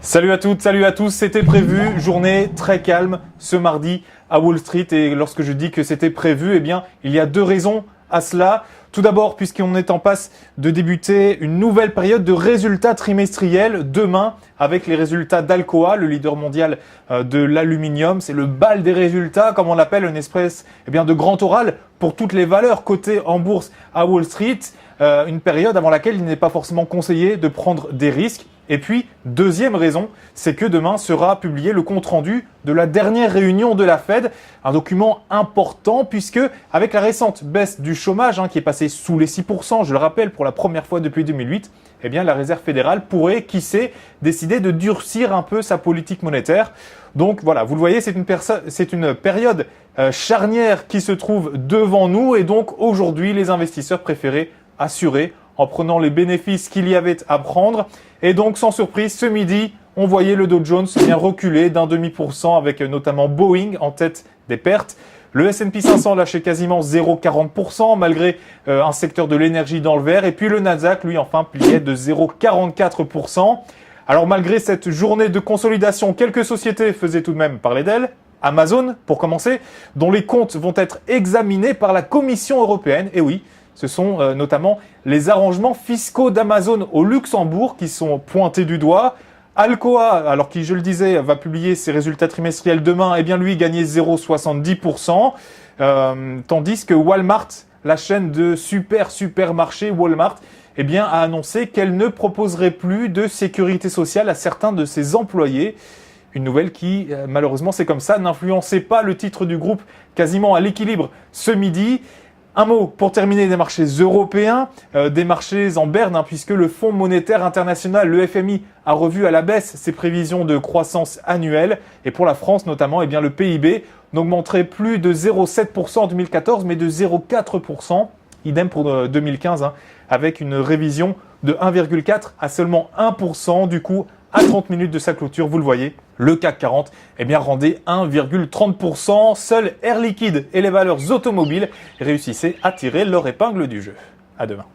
Salut à toutes, salut à tous, c'était prévu, journée très calme ce mardi à Wall Street et lorsque je dis que c'était prévu, eh bien il y a deux raisons à cela. Tout d'abord, puisqu'on est en passe de débuter une nouvelle période de résultats trimestriels demain avec les résultats d'Alcoa, le leader mondial de l'aluminium. C'est le bal des résultats, comme on l'appelle, une espèce de grand oral pour toutes les valeurs cotées en bourse à Wall Street. Une période avant laquelle il n'est pas forcément conseillé de prendre des risques. Et puis, deuxième raison, c'est que demain sera publié le compte-rendu de la dernière réunion de la Fed, un document important puisque avec la récente baisse du chômage qui est passé sous les 6%, je le rappelle pour la première fois depuis 2008, eh bien la Réserve fédérale pourrait, qui sait, décider de durcir un peu sa politique monétaire. Donc voilà, vous le voyez, c'est une période charnière qui se trouve devant nous et donc aujourd'hui, les investisseurs préféraient assurer en prenant les bénéfices qu'il y avait à prendre. Et donc, sans surprise, ce midi, on voyait le Dow Jones bien reculer d'0,5% avec notamment Boeing en tête des pertes. Le S&P 500 lâchait quasiment 0,40% malgré un secteur de l'énergie dans le vert. Et puis le Nasdaq, lui, enfin, pliait de 0,44%. Alors, malgré cette journée de consolidation, quelques sociétés faisaient tout de même parler d'elles. Amazon, pour commencer, dont les comptes vont être examinés par la Commission européenne. Et oui, ce sont notamment les arrangements fiscaux d'Amazon au Luxembourg qui sont pointés du doigt. Alcoa, alors qui, je le disais, va publier ses résultats trimestriels demain, eh bien lui gagnait 0,70%. Tandis que Walmart, la chaîne de supermarchés Walmart, eh bien, a annoncé qu'elle ne proposerait plus de sécurité sociale à certains de ses employés. Une nouvelle qui, malheureusement, c'est comme ça, n'influençait pas le titre du groupe quasiment à l'équilibre ce midi. Un mot pour terminer des marchés européens, des marchés en berne, puisque le Fonds monétaire international, le FMI, a revu à la baisse ses prévisions de croissance annuelle. Et pour la France notamment, eh bien, le PIB n'augmenterait plus de 0,7% en 2014, mais de 0,4%. Idem pour 2015, avec une révision de 1,4 à seulement 1%. Du coup, à 30 minutes de sa clôture, vous le voyez, le CAC 40 rendait 1,30%. Seuls Air Liquide et les valeurs automobiles réussissaient à tirer leur épingle du jeu. À demain.